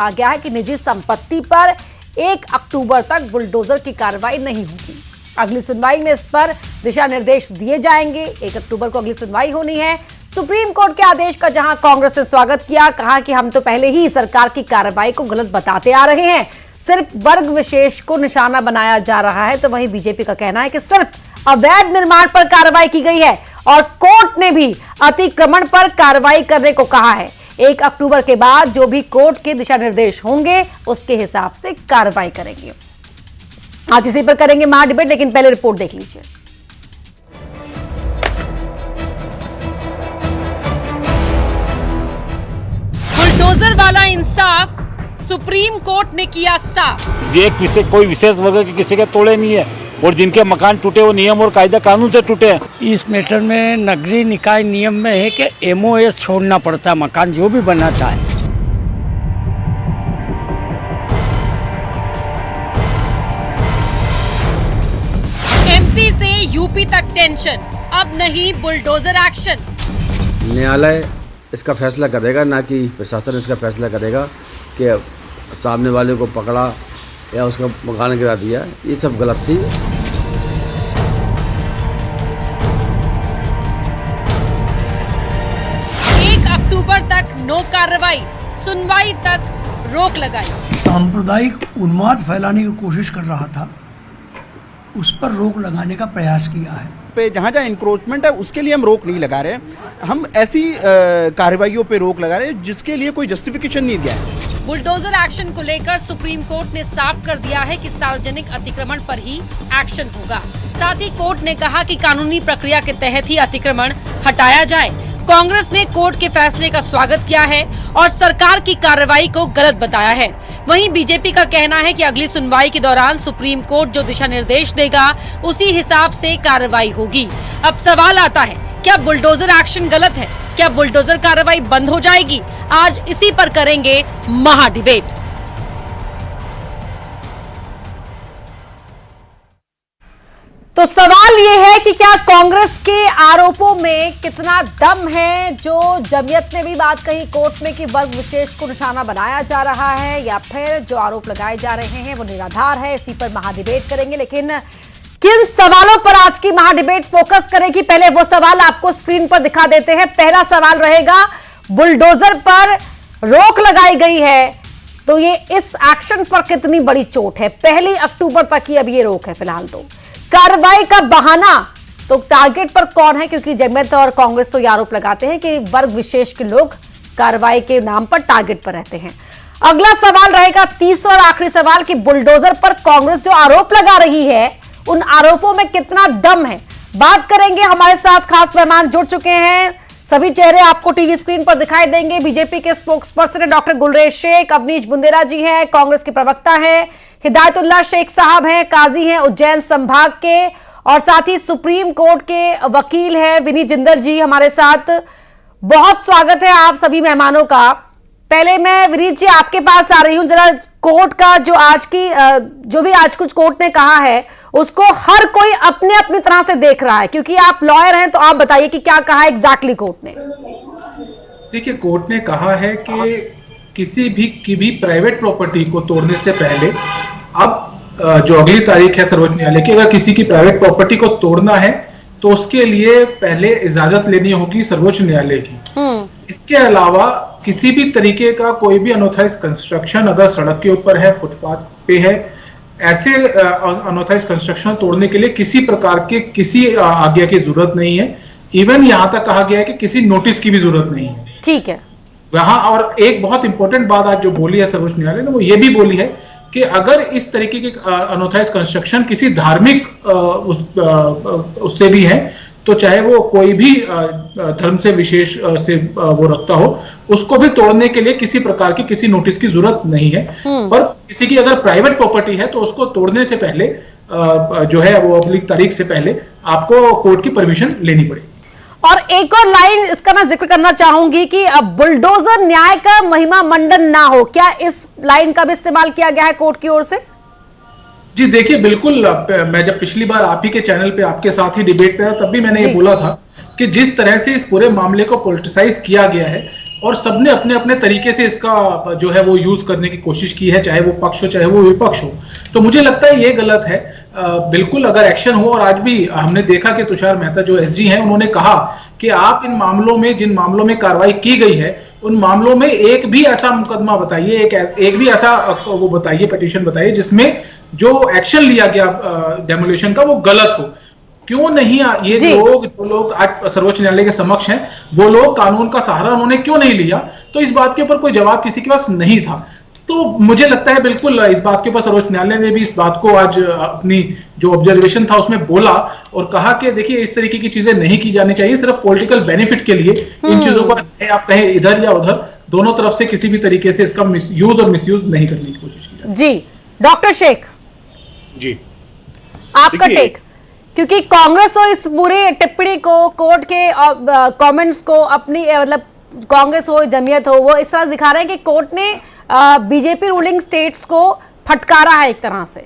आ गया है कि निजी संपत्ति पर 1 अक्टूबर तक बुलडोजर की कार्रवाई नहीं होगी। अगली सुनवाई में इस पर दिशा निर्देश दिए जाएंगे। 1 अक्टूबर को अगली सुनवाई होनी है। सुप्रीम कोर्ट के आदेश का जहां कांग्रेस ने स्वागत किया, कहा कि हम तो पहले ही सरकार की कार्रवाई को गलत बताते आ रहे हैं, सिर्फ वर्ग विशेष को निशाना बनाया जा रहा है, तो वहीं बीजेपी का कहना है कि सिर्फ अवैध निर्माण पर कार्रवाई की गई है और कोर्ट ने भी अतिक्रमण पर कार्रवाई करने को कहा है। 1 अक्टूबर के बाद जो भी कोर्ट के दिशा निर्देश होंगे उसके हिसाब से कार्रवाई करेंगे। आज इसी पर करेंगे महा डिबेट, लेकिन पहले रिपोर्ट देख लीजिए। बुलडोजर वाला इंसाफ सुप्रीम कोर्ट ने किया साफ। ये कोई विशेष वर्ग के किसी के तोड़े नहीं है और जिनके मकान टूटे वो नियम और कायदा कानून से टूटे हैं। इस मैटर में नगरीय निकाय नियम में है कि एमओएस छोड़ना पड़ता है मकान जो भी बनाता है। एमपी से यूपी तक टेंशन, अब नहीं बुलडोजर एक्शन। न्यायालय इसका फैसला करेगा, ना कि प्रशासन इसका फैसला करेगा कि सामने वाले को पकड़ा या उसका मकान गिरा दिया। ये सब गलत थी। 1 अक्टूबर तक नो कार्रवाई, सुनवाई तक रोक लगाई। सांप्रदायिक उन्माद फैलाने की कोशिश कर रहा था, उस पर रोक लगाने का प्रयास किया है। पे जहाँ जहाँ इंक्रोचमेंट है उसके लिए हम रोक नहीं लगा रहे, हम ऐसी कार्रवाइयों पे रोक लगा रहे हैं जिसके लिए कोई जस्टिफिकेशन नहीं दिया है। बुलडोजर एक्शन को लेकर सुप्रीम कोर्ट ने साफ कर दिया है कि सार्वजनिक अतिक्रमण पर ही एक्शन होगा। साथ ही कोर्ट ने कहा कि कानूनी प्रक्रिया के तहत ही अतिक्रमण हटाया जाए। कांग्रेस ने कोर्ट के फैसले का स्वागत किया है और सरकार की कार्रवाई को गलत बताया है। वहीं बीजेपी का कहना है कि अगली सुनवाई के दौरान सुप्रीम कोर्ट जो दिशा निर्देश देगा उसी हिसाब से कार्रवाई होगी। अब सवाल आता है, क्या बुलडोजर एक्शन गलत है? क्या बुलडोजर कार्रवाई बंद हो जाएगी? आज इसी पर करेंगे महा डिबेट। तो सवाल ये है कि क्या कांग्रेस के आरोपों में कितना दम है? जो जमीयत ने भी बात कही कोर्ट में कि वर्ग विशेष को निशाना बनाया जा रहा है, या फिर जो आरोप लगाए जा रहे हैं वो निराधार है? इसी पर महाडिबेट करेंगे। लेकिन किन सवालों पर आज की महाडिबेट फोकस करेगी, पहले वो सवाल आपको स्क्रीन पर दिखा देते हैं। पहला सवाल रहेगा, बुलडोजर पर रोक लगाई गई है तो ये इस एक्शन पर कितनी बड़ी चोट है? 1 अक्टूबर तक की अब ये रोक है फिलहाल। तो कार्रवाई का बहाना तो टारगेट पर कौन है? क्योंकि जमीयत और कांग्रेस तो ये आरोप लगाते हैं कि वर्ग विशेष के लोग कार्रवाई के नाम पर टारगेट पर रहते हैं। अगला सवाल रहेगा, तीसरा और आखिरी सवाल, कि बुलडोजर पर कांग्रेस जो आरोप लगा रही है उन आरोपों में कितना दम है? बात करेंगे। हमारे साथ खास मेहमान जुड़ चुके हैं, सभी चेहरे आपको टीवी स्क्रीन पर दिखाई देंगे। बीजेपी के स्पोक्सपर्सन डॉक्टर गुलरेज शेख, अवनीश बुंदेला जी हैं, कांग्रेस के प्रवक्ता हैं, हिदायतुल्लाह शेख साहब हैं, काजी हैं उज्जैन संभाग के, और साथ ही सुप्रीम कोर्ट के वकील हैं विनीत जिंदल जी हमारे साथ। बहुत स्वागत है आप सभी मेहमानों का। पहले मैं विनीत जी आपके पास आ रही हूं, जरा कोर्ट का जो भी आज कुछ कोर्ट ने कहा है उसको हर कोई अपने अपनी तरह से देख रहा है, क्योंकि आप लॉयर हैं, तो आप बताइए कि क्या कहा एग्जैक्टली कोर्ट ने। देखिए, कोर्ट ने कहा है कि किसी भी प्राइवेट प्रॉपर्टी को तोड़ने से पहले, अब जो अगली तारीख है सर्वोच्च न्यायालय की, अगर किसी की प्राइवेट प्रॉपर्टी को तोड़ना है तो उसके लिए पहले इजाजत लेनी होगी सर्वोच्च न्यायालय की। इसके अलावा किसी भी तरीके का कोई भी अनऑथराइज कंस्ट्रक्शन अगर सड़क के ऊपर है, फुटपाथ पे है, ऐसे अनऑथराइज कंस्ट्रक्शन तोड़ने के लिए किसी प्रकार के किसी आज्ञा की जरूरत नहीं है। इवन यहां तक कहा गया है कि किसी नोटिस की भी जरूरत नहीं है। ठीक है वहां। और एक बहुत इंपॉर्टेंट बात आज जो बोली है सर्वोच्च न्यायालय ने, वो ये भी बोली है कि अगर इस तरीके के अनऑथराइज कंस्ट्रक्शन किसी धार्मिक उससे भी है, तो चाहे वो कोई भी धर्म से विशेष से वो रखता हो, उसको भी तोड़ने के लिए किसी प्रकार की किसी नोटिस की जरूरत नहीं है। पर किसी की अगर प्राइवेट प्रॉपर्टी है तो उसको तोड़ने से पहले जो है वो अगली तारीख से पहले आपको कोर्ट की परमिशन लेनी पड़ेगी। और एक और लाइन इसका मैं जिक्र करना चाहूंगी कि अब बुलडोजर न्याय का महिमा मंडन ना हो, क्या इस लाइन का भी इस्तेमाल किया गया है कोर्ट की ओर से? जी देखिए, बिल्कुल। मैं जब पिछली बार आप ही के चैनल पे आपके साथ ही डिबेट पे था, तब भी मैंने ये बोला था कि जिस तरह से इस पूरे मामले को पॉलिटिसाइज किया गया है, और सबने अपने अपने तरीके से इसका जो है वो यूज करने की कोशिश की है, चाहे वो पक्ष हो चाहे वो विपक्ष हो। तो मुझे लगता है ये गलत है। बिल्कुल अगर एक्शन हो, और आज भी हमने देखा कि तुषार मेहता जो एसजी हैं उन्होंने कहा कि आप इन मामलों में, जिन मामलों में कार्रवाई की गई है उन मामलों में एक भी ऐसा मुकदमा बताइए, एक भी ऐसा वो बताइए, पिटीशन बताइए जिसमें जो एक्शन लिया गया डेमोलिशन का वो गलत हो। क्यों नहीं ये जो लोग आज सर्वोच्च न्यायालय के समक्ष हैं, वो लोग कानून का सहारा उन्होंने क्यों नहीं लिया? तो इस बात के ऊपर कोई जवाब किसी के पास नहीं था। तो मुझे लगता है बिल्कुल इस बात के ऊपर सर्वोच्च न्यायालय ने भी इस बात को आज अपनी जो ऑब्जर्वेशन था उसमें बोला और कहा कि देखिए इस तरीके की चीजें नहीं की जानी चाहिए, सिर्फ पॉलिटिकल बेनिफिट के लिए इन चीजों को आप कहें इधर या उधर, दोनों तरफ से किसी भी तरीके से इसका यूज और मिसयूज नहीं करने की कोशिश की जाए। जी डॉक्टर शेख जी, आपका टेक, क्योंकि कांग्रेस तो इस पूरी टिप्पणी को, कोर्ट के कमेंट्स को अपनी मतलब कांग्रेस हो जमीयत हो वो इस तरह दिखा रहे हैं कि कोर्ट ने बीजेपी रूलिंग स्टेट्स को फटकारा है एक तरह से।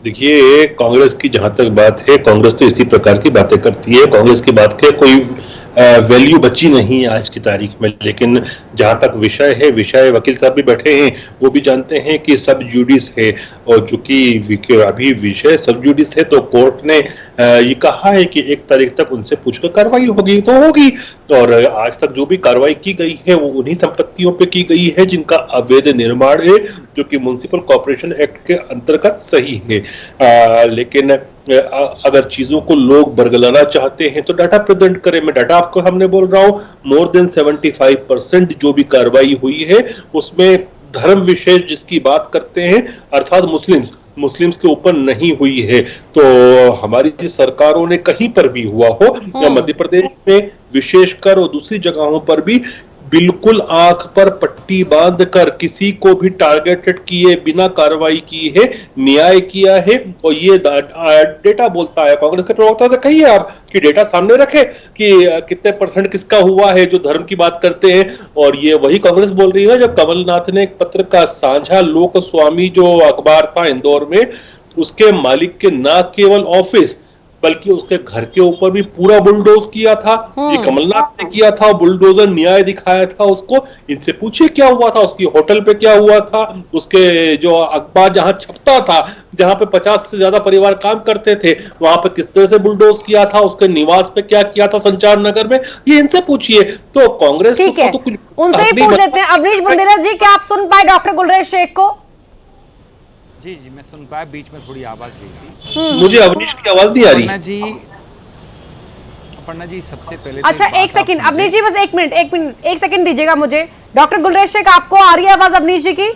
देखिए कांग्रेस की जहां तक बात है, कांग्रेस तो इसी प्रकार की बातें करती है। कांग्रेस की बात के कोई वैल्यू बची नहीं आज की तारीख में। लेकिन जहां तक विषय है, विषय वकील साहब भी बैठे हैं, वो भी जानते हैं कि सब जुडिस है, और चूंकि अभी विषय सब जुडिस है तो कोर्ट ने ये कहा है कि 1 तारीख तक उनसे पूछकर कार्रवाई होगी तो होगी। और आज तक जो भी कार्रवाई की गई है वो उन्हीं संपत्तियों पे की गई है जिनका अवैध निर्माण है, जो कि म्युनिसिपल कॉर्पोरेशन एक्ट के अंतर्गत सही है। लेकिन अगर चीजों को लोग बरगलाना चाहते हैं तो डाटा प्रेजेंट करें। मैं डाटा आपको हमने बोल रहा हूं, मोर देन 75% जो भी कार्रवाई हुई है उसमें धर्म विशेष जिसकी बात करते हैं अर्थात मुस्लिम्स के ऊपर नहीं हुई है। तो हमारी सरकारों ने कहीं पर भी हुआ हो, या मध्य प्रदेश में विशेषकर और दूसरी जगहों पर भी, बिल्कुल आंख पर पट्टी बांधकर किसी को भी टारगेटेड किए बिना कार्रवाई की है, न्याय किया है। और ये डेटा बोलता है। कांग्रेस के प्रवक्ता से कहिए आप कि डेटा सामने रखे कि कितने % किसका हुआ है जो धर्म की बात करते हैं। और ये वही कांग्रेस बोल रही है जब कमलनाथ ने एक पत्र का साझा लोक स्वामी जो अखबार था इंदौर में, उसके मालिक के न केवल ऑफिस बल्कि उसके घर के ऊपर भी पूरा बुलडोज किया था। ये कमलनाथ ने किया था, बुलडोजर न्याय दिखाया था उसको। इनसे पूछिए क्या हुआ था, उसकी होटल पे क्या हुआ था, उसके जो अखबार जहां छपता था, जहां पे 50 से ज्यादा परिवार काम करते थे, वहां पे किस तरह से बुलडोज किया था, उसके निवास पे क्या किया था संचार नगर में, ये इनसे पूछिए। तो कांग्रेस को तो कुछ उनसे ही पूछ लेते हैं। अवनीश बुंदेला जी, क्या आप सुन पाए डॉक्टर गुलरेज शेख को? जी मैं सुन पाया, बीच में थोड़ी आवाज गई थी। मुझे अवनीश की आवाज नहीं आ रही। अपर्णा जी सबसे पहले अच्छा एक सेकंड अवनीश जी, बस एक सेकंड दीजिएगा मुझे। डॉक्टर गुलरेज शेख, आपको आ रही है आवाज अवनीश जी की?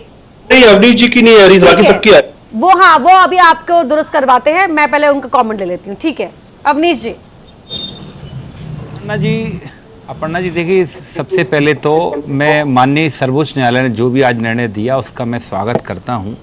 नहीं, अवनीश जी की नहीं आ रही, बाकी सबकी आ रही। वो अभी आपको दुरुस्त करवाते हैं, मैं पहले उनका कॉमेंट ले लेती हूँ। ठीक है अवनीश जी। अपर्णा जी देखिए, सबसे पहले तो मैं माननीय सर्वोच्च न्यायालय ने जो भी आज निर्णय दिया उसका मैं स्वागत करता हूँ।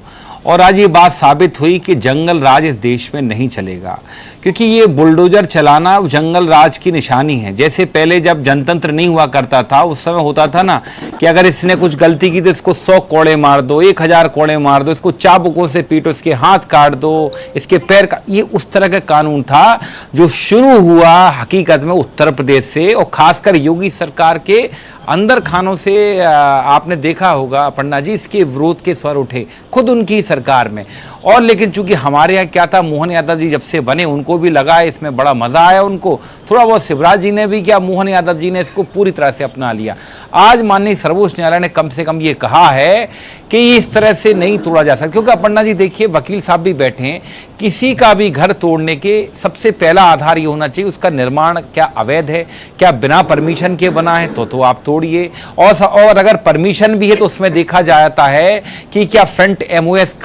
और आज ये बात साबित हुई कि जंगल राज इस देश में नहीं चलेगा, क्योंकि ये बुलडोजर चलाना जंगल राज की निशानी है। जैसे पहले जब जनतंत्र नहीं हुआ करता था उस समय होता था ना कि अगर इसने कुछ गलती की तो इसको 100 कोड़े मार दो, 1000 कोड़े मार दो, इसको चाबुकों से पीटो, इसके हाथ काट दो, इसके पैर काट। ये उस तरह का कानून था जो शुरू हुआ हकीकत में उत्तर प्रदेश से, और खासकर योगी सरकार के अंदर खानों से आपने देखा होगा अपर्णा जी, इसके विरोध के स्वर उठे खुद उनकी सरकार में। और लेकिन चूंकि हमारे यहाँ क्या था, मोहन यादव जी जब से बने उनको भी लगा इसमें बड़ा मजा आया, उनको थोड़ा बहुत शिवराज जी ने भी किया, मोहन यादव जी ने इसको पूरी तरह से अपना लिया। आज माननीय सर्वोच्च न्यायालय ने कम से कम ये कहा है कि इस तरह से नहीं तोड़ा जा सकता। क्योंकि अपर्णा जी देखिए, वकील साहब भी बैठे हैं, किसी का भी घर तोड़ने के सबसे पहला आधार ये होना चाहिए उसका निर्माण क्या अवैध है, क्या बिना परमिशन के बना है तो आप तोड़िए। और अगर परमिशन भी है तो उसमें देखा जाता है कि क्या फ्रंट एमओएस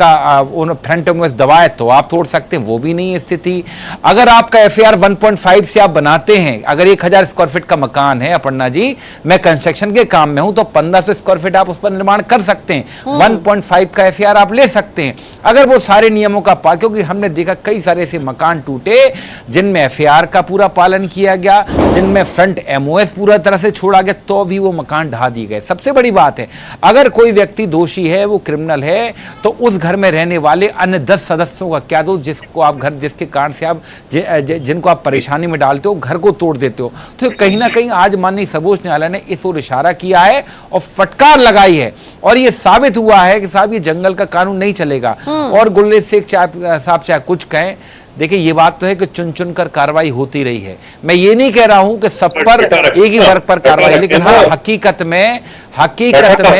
दबाए तो आप तोड़ सकते हैं, वो भी नहीं है स्थिति। अगर आपका एफआईआर 1.5 से आप बनाते हैं, अगर 1000 स्क्वायर फीट का मकान है अपर्णा जी, मैं कंस्ट्रक्शन के काम में हूं, तो 1500 स्क्वायर फीट आप उस पर निर्माण कर सकते हैं, 1.5 का एफआईआर आप ले सकते हैं अगर वो सारे नियमों का पालन। क्योंकि हमने देखा कई सारे ऐसे मकान टूटे जिनमें एफआईआर का पूरा पालन किया गया, जिनमें फ्रंट एमओएस पूरा तरह से छोड़ा गया, तो भी वो मकान ढा दिए गए। सबसे बड़ी बात है, अगर कोई व्यक्ति दोषी है, वो क्रिमिनल है, तो उस घर में रहने वाले अन्य 10 सदस्यों का क्या दो, जिसको आप घर, जिसके कारण से आप जिनको आप परेशानी में डालते हो, घर को तोड़ देते हो। तो कहीं ना कहीं आज माननीय सर्वोच्च न्यायालय ने इस ओर इशारा किया है और फटकार लगाई है, और ये साबित हुआ है कि साहब ये जंगल का कानून नहीं चलेगा। और गुलरेज शेख साहब चाहे कुछ कहें, देखिए ये बात तो है कि चुन चुन कर कार्रवाई होती रही है। मैं ये नहीं कह रहा हूं कि सब पर एक ही वर्ग पर कार्रवाई, लेकिन हाँ हकीकत में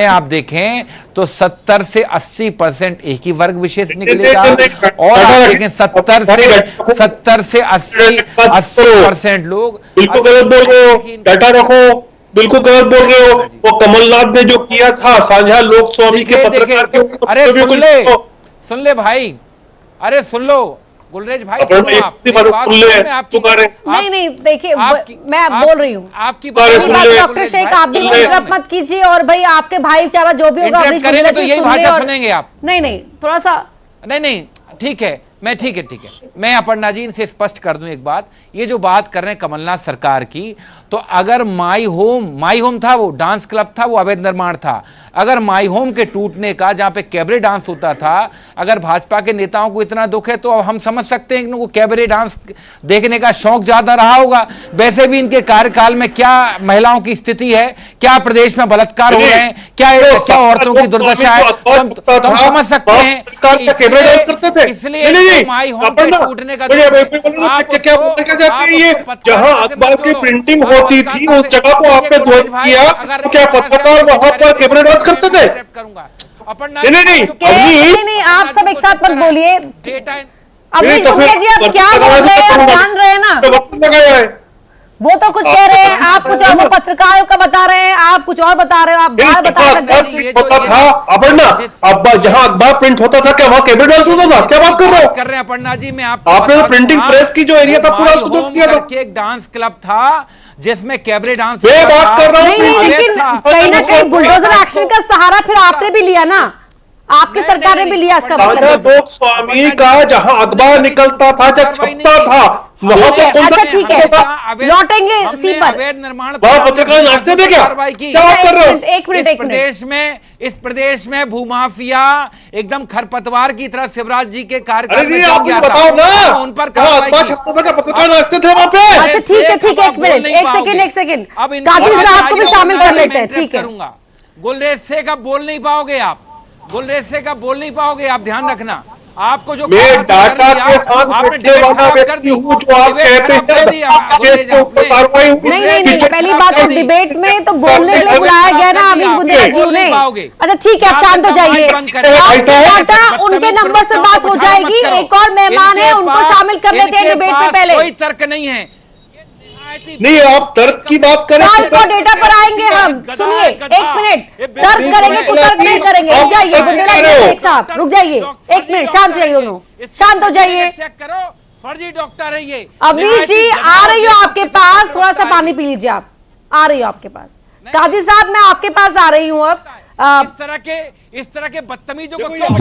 आप देखें तो 70 से 80% एक ही वर्ग विशेष निकलेगा, और आप देखें 70 से 80% लोग। बिल्कुल गलत बोल रहे हो, डाटा रखो, बिल्कुल गलत बोल रहे हो। वो कमलनाथ ने जो किया था साझा लोक स्वामी के पत्रकार के, अरे सुन ले भाई, अरे सुन लो गुलरेज भाई, नहीं देखिए, मैं बोल रही हूँ आपकी बात। डॉक्टर शेख आप भी इंटरप्ट मत कीजिए, और भाई आपके भाईचारा जो भी होगा करेंगे तो यही भाषा सुनेंगे आप। नहीं थोड़ा सा नहीं ठीक है, ठीक है। मैं अपर्णा जी इनसे स्पष्ट कर दूं एक बात, ये जो बात कर रहे हैं कमलनाथ सरकार की, तो अगर माई होम था, वो डांस क्लब था, वो अवैध निर्माण था। अगर माई होम के टूटने का, जहां पे कैबरे डांस होता था, अगर भाजपा के नेताओं को इतना दुख है, तो अब हम समझ सकते हैं कि उनको कैबरे डांस देखने का शौक ज्यादा रहा होगा। वैसे भी इनके कार्यकाल में क्या महिलाओं की स्थिति है, क्या प्रदेश में बलात्कार हो रहे हैं, क्या औरतों की दुर्दशा है, तो हम समझ सकते हैं। इसलिए माई होम के टूटने का जहां अखबार की प्रिंटिंग होती थी, उस जगह को आपने ध्वस्त किया, तो क्या पत्रकार वहां पर कैमरे डांस करते थे? नहीं, आप सब एक साथ मत बोलिए। अभी जी आप क्या बोल रहे हैं, आप जान रहे हैं ना, वो तो कुछ कह रहे हैं, आप कुछ और, वो पत्रकारों का बता रहे हैं, आप कुछ और बता रहे हो, आप बाहर बता रहे हैं। अपर्णा, अब जहां अखबार प्रिंट होता था, क्या वहां कैमरे डांस होता था? क्या बात कर रहे हैं अपर्णा जी? मैं आपने प्रिंटिंग प्रेस की जो एरिया था पूरा उसको ध्वस्त किया था। एक डांस क्लब था जिसमें कैबरे डांस, मैं बात कर रहा हूं। नहीं, लेकिन कहीं ना कहीं बुलडोजर एक्शन का सहारा फिर आपने भी लिया ना, आपकी सरकार ने भी लिया इसका मतलब। लोक स्वामी का जहां अखबार निकलता था, जब छपता था, वहां पर अच्छा ठीक है, लौटेंगे इसी पर। अवैध निर्माण पत्रकार नाचते थे क्या? क्या बात कर रहे हो? एक मिनट। इस प्रदेश में भूमाफिया एकदम खरपतवार की तरह शिवराज जी के कार्यकाल में बताओ ना, उन पर पत्रकार नाचते थे वहां पे। अच्छा ठीक है, एक सेकंड काजी साहब को भी शामिल कर लेते हैं, ठीक है। गुलरेज शेख अब बोल नहीं पाओगे आप, ध्यान रखना। आपको जो मैं डाटा के साथ बैठने वाला व्यक्ति हूं, जो आप कहते हैं नहीं, पहली बात तो डिबेट में तो बोलने के लिए बुलाया गया ना अमित बुंदेला जी ने। अच्छा ठीक है, आप शांत हो जाइए, डाटा उनके नंबर से बात हो जाएगी। एक और मेहमान है, उनको शामिल कर लेते हैं डिबेट में। पहले कोई तर्क नहीं है, नहीं आप तर्क की बात करें तो डेटा पर आएंगे हम। सुनिए एक मिनट, तर्क करेंगे तो तर्क नहीं करेंगे। रुक जाइए बुंदेला जी साहब, रुक जाइए एक मिनट, शांत जाइए, दोनों शांत हो जाइए। चेक करो, फर्जी डॉक्टर है ये। अवनीश जी आ रही हो आपके पास, थोड़ा सा पानी पी लीजिए। आप आ रही हो आपके पास, काजी साहब मैं आपके पास आ रही हूँ। अब इस तरह के बदतमीजों को क्यों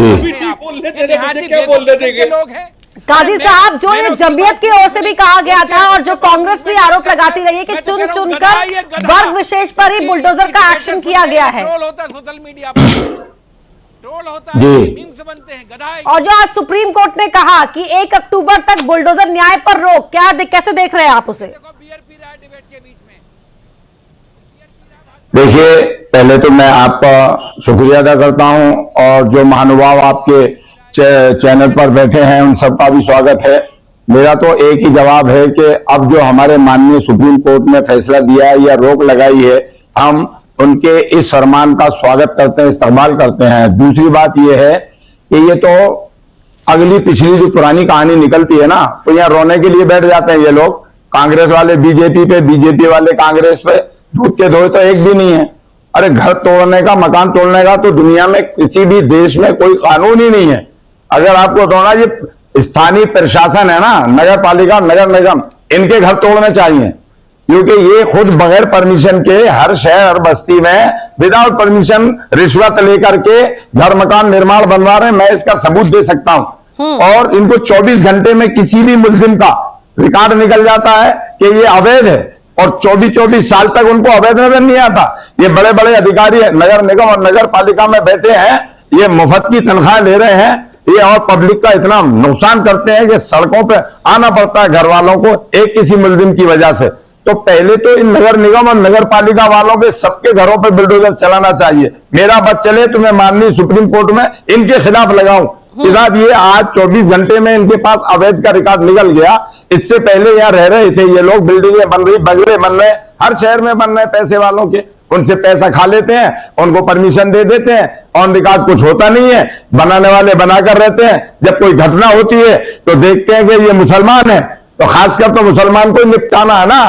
बोलने देंगे लोग हैं? काजी साहब, जो ये जमीयत की ओर से भी कहा गया था और जो कांग्रेस भी आरोप लगाती रही है कि चुन चुन कर वर्ग विशेष पर ही बुलडोजर का एक्शन किया गया है, ट्रोल होता है सोशल मीडिया पर, ट्रोल होता है, मीम्स बनते हैं, गधाई। और जो आज सुप्रीम कोर्ट ने कहा कि 1 अक्टूबर तक बुलडोजर न्याय पर रोक, कैसे देख रहे हैं आप उसे? देखिए, पहले तो मैं आपका शुक्रिया अदा करता हूं, और जो महानुभाव आपके चैनल पर बैठे हैं उन सबका भी स्वागत है। मेरा तो एक ही जवाब है कि अब जो हमारे माननीय सुप्रीम कोर्ट ने फैसला दिया है या रोक लगाई है, हम उनके इस फरमान का स्वागत करते हैं, इस्तेमाल करते हैं। दूसरी बात यह है कि ये तो अगली पिछली जो पुरानी कहानी निकलती है ना, तो यहाँ रोने के लिए बैठ जाते हैं ये लोग। कांग्रेस वाले बीजेपी पे, बीजेपी वाले कांग्रेस पे, दूध के धोए तो एक भी नहीं है। अरे घर तोड़ने का, मकान तोड़ने का तो दुनिया में किसी भी देश में कोई कानून ही नहीं है। अगर आपको तोड़ना, ये स्थानीय प्रशासन है ना, नगर पालिका, नगर निगम, इनके घर तोड़ने चाहिए, क्योंकि ये खुद बगैर परमिशन के हर शहर हर बस्ती में विदाउट परमिशन रिश्वत लेकर के घर मकान निर्माण बनवा रहे हैं। मैं इसका सबूत दे सकता हूं। और इनको 24 घंटे में किसी भी मुलजिम का रिकॉर्ड निकल जाता है कि ये अवैध है, और 24-24 साल तक उनको अवैध नजर नहीं आता। ये बड़े बड़े अधिकारी नगर निगम और नगर पालिका में बैठे हैं, ये मुफ्त की तनख्वाह ले रहे हैं, ये और पब्लिक का इतना नुकसान करते हैं कि सड़कों पे आना पड़ता है घर वालों को एक किसी मुलजिम की वजह से। तो पहले तो इन नगर निगम और नगर पालिका वालों के सबके घरों पे बुलडोजर चलाना चाहिए। मेरा बस चले तो मैं माननीय सुप्रीम कोर्ट में इनके खिलाफ लगाऊं कि साहब ये आज 24 घंटे में इनके पास अवैध का रिकॉर्ड निकल गया। इससे पहले यहाँ रह रहे थे ये लोग, बिल्डिंगें बन रही, बंगले बन रहे, हर शहर में बन रहे पैसे वालों के, उनसे पैसा खा लेते हैं, उनको परमिशन दे देते हैं, ऑन रिकॉर्ड कुछ होता नहीं है, बनाने वाले बनाकर रहते हैं। जब कोई घटना होती है तो देखते हैं कि ये मुसलमान है, तो खासकर तो मुसलमान को निपटाना है ना,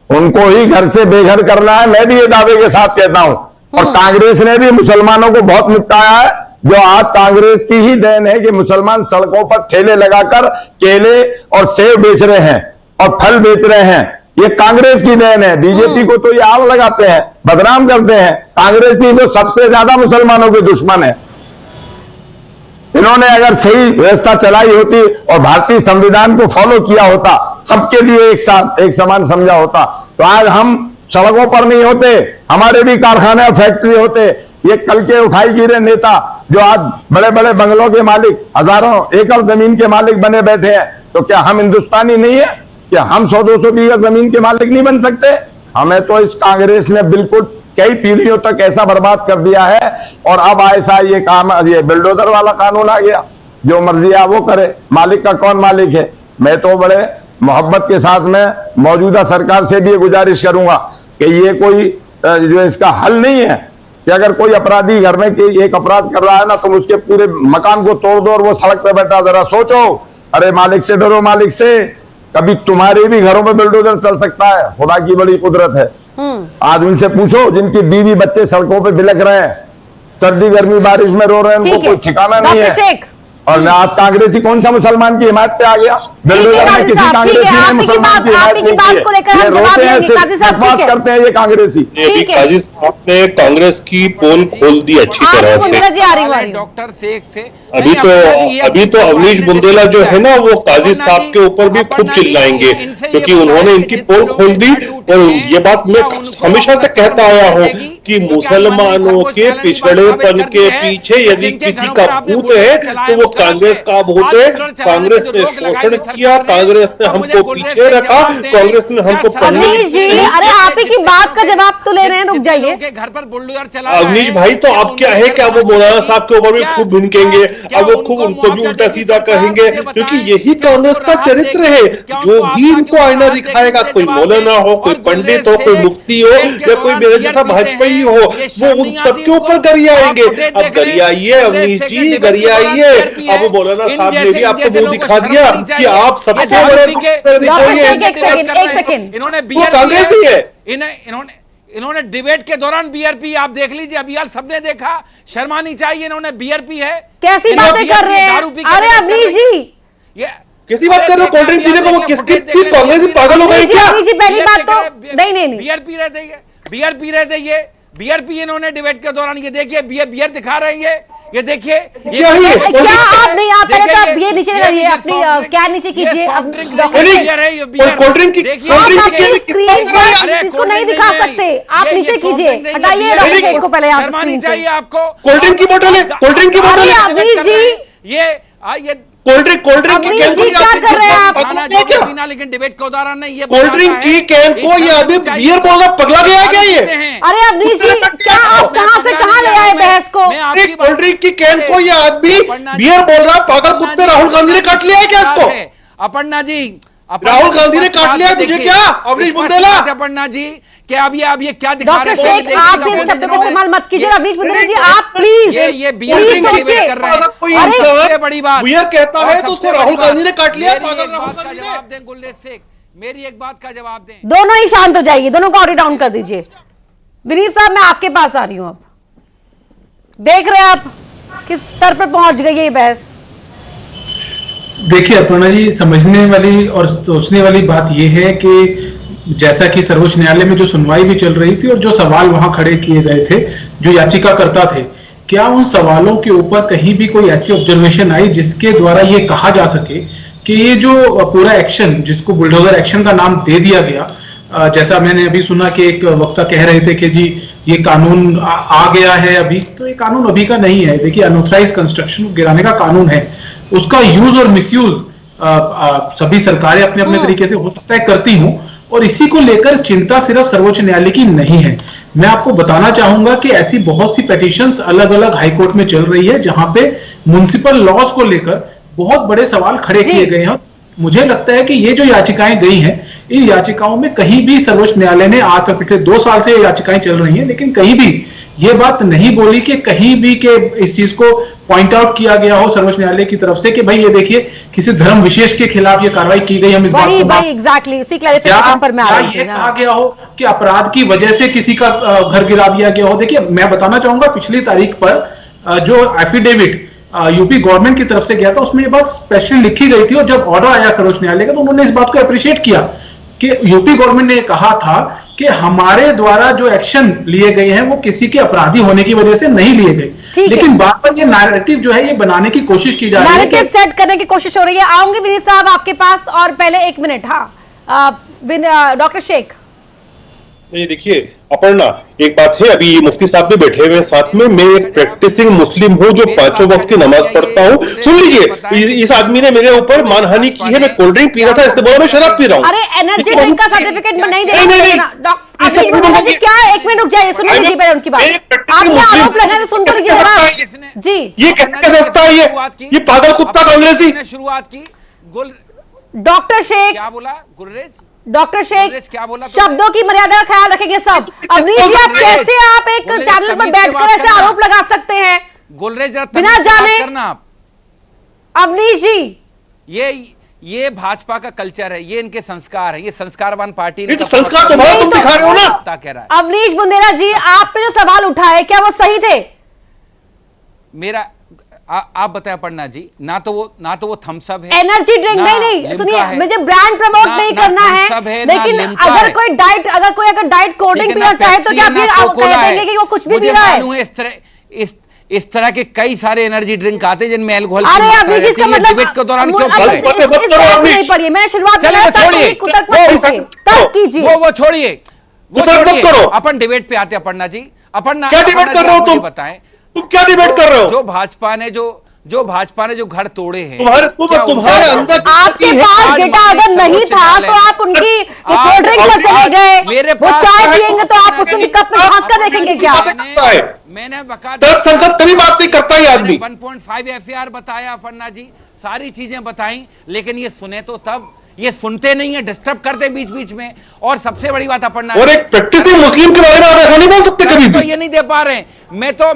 उनको ही घर से बेघर करना है। मैं भी ये दावे के साथ कहता हूं, और कांग्रेस ने भी मुसलमानों को बहुत निपटाया है, जो आज कांग्रेस की ही देन है कि मुसलमान सड़कों पर ठेले लगाकर केले और सेब बेच रहे हैं और फल बेच रहे हैं। ये कांग्रेस की देन है। बीजेपी को तो ये आग लगाते हैं, बदनाम करते हैं। कांग्रेस ही तो सबसे ज्यादा मुसलमानों के दुश्मन है। इन्होंने अगर सही व्यवस्था चलाई होती और भारतीय संविधान को फॉलो किया होता, सबके लिए एक साथ एक समान समझा होता, तो आज हम सड़कों पर नहीं होते, हमारे भी कारखाने और फैक्ट्री होते। ये कल के उठाई गिरे नेता जो आज बड़े बड़े बंगलों के मालिक, हजारों एकड़ जमीन के मालिक बने बैठे हैं, तो क्या हम हिंदुस्तानी नहीं है? क्या हम 100-200 बीघा जमीन के मालिक नहीं बन सकते? हमें तो इस कांग्रेस ने बिल्कुल कई पीढ़ियों तक ऐसा बर्बाद कर दिया है। और अब ऐसा ये काम, ये बिल्डोजर वाला कानून आ गया, जो मर्जी है वो करे, मालिक का कौन मालिक है? मैं तो बड़े मोहब्बत के साथ में मौजूदा सरकार से भी ये गुजारिश करूंगा कि ये कोई जो इसका हल नहीं है कि अगर कोई अपराधी घर में एक अपराध कर रहा है ना, तुम उसके पूरे मकान को तोड़ दो और वो सड़क पे बैठा, जरा सोचो। अरे मालिक से डरो, मालिक से। कभी तुम्हारे भी घरों में बुलडोजर चल सकता है, खुदा की बड़ी कुदरत है। आज उनसे पूछो जिनकी बीवी बच्चे सड़कों पे बिलख रहे हैं, सर्दी गर्मी बारिश में रो रहे हैं, उनको कोई ठिकाना नहीं है। और आज कांग्रेसी कौन सा मुसलमान की हिमायत पे आ गया? आपकी बात को लेकर हम जवाब देंगे। काजी साहब ठीक है, करते हैं ये कांग्रेसी। काजी साहब ने कांग्रेस की पोल खोल दी अच्छी तरह से। डॉक्टर शेख से अभी तो अवनीश बुंदेला जो है ना, वो काजी साहब के ऊपर भी खूब चिल्लाएंगे, क्योंकि उन्होंने इनकी पोल खोल दी। और ये बात मैं हमेशा से कहता आया हूँ कि मुसलमानों के पिछड़ेपन के पीछे यदि किसी का भूत है तो वो कांग्रेस का भूत है। कांग्रेस ने शोषण किया, कांग्रेस ने हमको पीछे रखा, कांग्रेस ने हमको अरे आप ही की बात का जवाब तो ले रहे हैं, रुक जाइए। घर पर बुलडोजर चला अवनीश भाई, तो अब क्या है कि अब वो मौलाना साहब के ऊपर भी खूब भिनकेंगे, अब वो खूब उनको भी उल्टा सीधा कहेंगे, क्योंकि यही कांग्रेस का चरित्र है। जो भी इनको आईना दिखाएगा, कोई मौलाना हो, कोई पंडित हो, कोई मुफ्ती हो, या कोई मेरे जैसा भाजपाई हो, वो उन सबके ऊपर गरियाएंगे। अब गरियाइए अवनीश जी, गरियाइए। अब मौलाना साहब ने भी आपको मुंह दिखा दिया कि आप सबसे बड़े इन्होंने कांग्रेस ही है। इन्होंने डिबेट के दौरान बीआरपी आप देख लीजिए, अभी आज सबने देखा, शर्मा नहीं चाहिए, इन्होंने बीआरपी है। कैसी बातें कर रहे हैं? अरे अवनीश जी, ये कैसी बात कर रहे हो? कोल्ड ड्रिंक पीने को वो किसकी कांग्रेस पागल हो गई क्या? पहली बात तो नहीं बीआरपी रहते हैं, बीआरपी रहते हैं, बीआरपी इन्होंने डिबेट के दौरान, ये देखिए बियर दिखा रहे हैं, ये देखिए। क्या आप नहीं, आप पहले तो आप ये नीचे करिए, अपनी क्या नीचे कीजिए। कोल्ड ड्रिंक की इसको नहीं दिखा सकते, आप नीचे कीजिए, हटाइए डॉक्टर शेख को पहले आप स्क्रीन से। आपको कोल्ड ड्रिंक की बोतल है, कोल्ड ड्रिंक की बोतल है। अवनीश जी, ये कोल्ड ड्रिंक क्या कर रहे हैं आप? लेकिन डिबेट का उदाहरण नहीं, ये कोल्ड ड्रिंक की कैन को ये आदमी बियर बोल रहा, पगला गया क्या ये? अरे अवनीश जी, क्या आप कहां से कहां ले आए बहस को? कोल्ड ड्रिंक की कैन को ये आदमी बियर बोल रहा, पागल कुत्ते। राहुल गांधी ने काट लिया है क्या इसको? अपर्णा जी, राहुल गांधी ने काट लिया तुझे क्या? अवनीश बुंदेला, अपर्णा जी, क्या अब ये क्या दिखा रहे हैं? डॉक्टर शेख, आप इस शब्द का इस्तेमाल मत कीजिए। अवनीश बुंदेला जी, आप प्लीज ये बियर कर रहे हैं। कोई इंसान बड़ी बात बियर कहता है तो उसको राहुल गांधी ने काट लिया। पागल राहुल गांधी ने। जवाब दें गुल्ले शेख, मेरी एक बात का जवाब दें। दोनों ही शांत हो जाइए, दोनों को ऑडियो डाउन कर दीजिए। विनीत साहब, मैं आपके पास आ रही हूं। अब देख रहे हैं आप किस स्तर पर पहुंच गई है बहस। देखिए अपर्णा जी, समझने वाली और सोचने वाली बात यह है कि जैसा कि सर्वोच्च न्यायालय में जो सुनवाई भी चल रही थी और जो सवाल वहां खड़े किए गए थे, जो याचिकाकर्ता थे, क्या उन सवालों के ऊपर कहीं भी कोई ऐसी ऑब्जर्वेशन आई जिसके द्वारा ये कहा जा सके कि ये जो पूरा एक्शन, जिसको बुलडोजर एक्शन का नाम दे दिया गया, जैसा मैंने अभी सुना कि एक वक्ता कह रहे थे कि जी ये कानून आ गया है अभी, तो ये कानून अभी का नहीं है। देखिए, अनऑथराइज्ड कंस्ट्रक्शन गिराने का कानून है, उसका यूज और मिसयूज सभी सरकारें अपने अपने तरीके से हो सकता है करती हूं, और इसी को लेकर चिंता सिर्फ सर्वोच्च न्यायालय की नहीं है। मैं आपको बताना चाहूंगा कि ऐसी बहुत सी पिटीशंस अलग अलग हाईकोर्ट में चल रही है जहां पे म्युनिसिपल लॉज को लेकर बहुत बड़े सवाल खड़े किए गए हैं। मुझे लगता है कि ये जो याचिकाएं गई हैं, इन याचिकाओं में कहीं भी सर्वोच्च न्यायालय ने आज तक पिछले 2 साल से ये याचिकाएं चल रही हैं, लेकिन कहीं भी ये बात नहीं बोली कि कहीं भी के इस चीज को पॉइंट आउट किया गया हो सर्वोच्च न्यायालय की तरफ से कि भाई ये देखिए किसी धर्म विशेष के खिलाफ ये कार्रवाई की गई, हम इस बात को एग्जैक्टली उसी क्लैरिफिकेशन पर मैं आ रही थी। ये कहा गया हो कि अपराध की वजह से किसी का घर गिरा दिया गया हो। देखिए, मैं बताना चाहूंगा पिछली तारीख पर जो एफिडेविट यूपी गवर्नमेंट की तरफ से गया था, उसमें ये बात स्पेशली लिखी गई थी, और जब ऑर्डर आया सर्वोच्च न्यायालय का तो उन्होंने इस बात को अप्रिशिएट किया कि यूपी गवर्नमेंट ने कहा था कि हमारे द्वारा जो एक्शन लिए गए हैं वो किसी के अपराधी होने की वजह से नहीं लिए गए, लेकिन बार बार ये नैरेटिव जो है ये बनाने की कोशिश की जा रही है, नैरेटिव सेट करने की कोशिश हो रही है। आऊंगी विनीत साहब आपके पास, और पहले 1 मिनट। हाँ, डॉक्टर शेख। नहीं, देखिए अपर्णा, एक बात है, अभी ये मुफ्ती साहब भी बैठे हुए हैं साथ में, मैं एक प्रैक्टिसिंग मुस्लिम हूँ जो 5 वक्त की नमाज पढ़ता हूँ। सुन लीजिए, इस आदमी ने मेरे ऊपर मानहानि की है, मैं कोल्ड ड्रिंक पी रहा था, इसने बोला मैं शराब पी रहा हूँ। अरे एनर्जी ड्रिंक का सर्टिफिकेट नहीं देना क्या? 1 मिनट रुक जाइए, सुन लीजिए पहले उनकी बात। आपने आरोप लगाया तो सुन तो लीजिए जरा जी। ये कैसे सकता है ये पागल कुत्ता कांग्रेसी शुरुआत की। डॉक्टर शेख क्या बोला? गुर्रेज डॉक्टर शेख क्या बोला? शब्दों की मर्यादा का ख्याल रखेंगे सब। अवनीश जी, आप कैसे आप एक चैनल पर बैठकर ऐसे आरोप लगा सकते हैं गुलरेज बिना जाने? करना आप अवनीश जी, ये भाजपा का कल्चर है, ये इनके संस्कार है, ये संस्कारवान पार्टी तो संस्कार तुम दिखा रहे हो ना। कह रहा है अवनीश बुंदेला जी, आपने जो सवाल उठाए क्या वो सही थे? मेरा आप बताएं पढ़ना जी, ना तो वो थम्स अप है, एनर्जी ड्रिंक नहीं, सुनिए, मुझे ब्रांड प्रमोट नहीं करना है, लेकिन अगर कोई डाइट कोल्ड ड्रिंक पीना चाहे तो क्या फिर देंगे कि वो कुछ भी पी रहा है? इस तरह के कई सारे एनर्जी ड्रिंक आते हैं जिनमें अल्कोहल की मात्रा रहती है। डिबेट के दौरान क्यों नहीं पढ़िए, मैंने शुरुआत वो छोड़िए, अपन डिबेट पे आते हैं। पढ़ना जी, अपन क्या डिबेट कर रहे हो तुम? बताएं तुम क्या डिबेट कर रहे हो? जो भाजपा ने जो घर तोड़े हैं, तुम्हारे अंदर आपके पास डेटा अगर नहीं था तो आप उनकी कोल्ड ड्रिंक पर चले गए, वो चाय पियेंगे तो आप उसमें कप में झांक कर देखेंगे क्या? मैंने तभी बात नहीं करता ये आदमी। 1.5 FAR बताया फन्ना जी, सारी चीजें बताई, लेकिन ये सुने तो तब, ये सुनते नहीं है, डिस्टर्ब करते बीच बीच में। और सबसे बड़ी बात अपना, और एक प्रैक्टिसिंग मुस्लिम के बारे में आप ऐसा नहीं बोल सकते कभी भी। तो ये नहीं दे पा रहे। मैं तो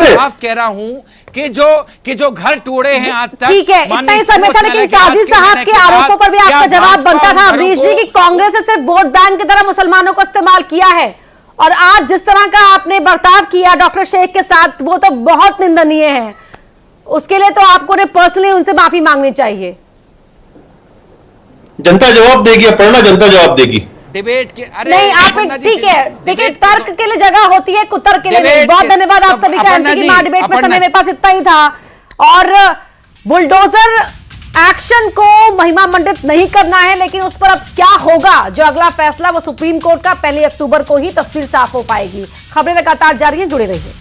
साफ कह रहा हूं कि जो घर टूटे हैं आज तक, ठीक है, इतना ही समय था, लेकिन काजी साहब के आरोपों पर भी आपका जवाब बनता था अवनीश जी कि कांग्रेस ने सिर्फ वोट बैंक की तरह मुसलमानों को इस्तेमाल किया है, और आज जिस तरह का आपने बर्ताव किया डॉक्टर शेख के साथ वो तो बहुत निंदनीय है। उसके लिए तो आपको ने पर्सनली उनसे माफी मांगनी चाहिए। जनता जवाब देगी, अपर्णा, जनता जवाब देगी। डिबेट के नहीं, आप ठीक है, देखिए तर्क के लिए जगह होती है, कुतर्क के लिए नहीं। बहुत धन्यवाद आप सभी का। डिबेट में समय मेरे पास इतना ही था, और बुलडोजर एक्शन को महिमा मंडित नहीं करना है, लेकिन उस पर अब क्या होगा, जो अगला फैसला वो सुप्रीम कोर्ट का 1 अक्टूबर को ही तफसील साफ हो पाएगी। खबरें लगातार जारी हैं, जुड़े रहिए।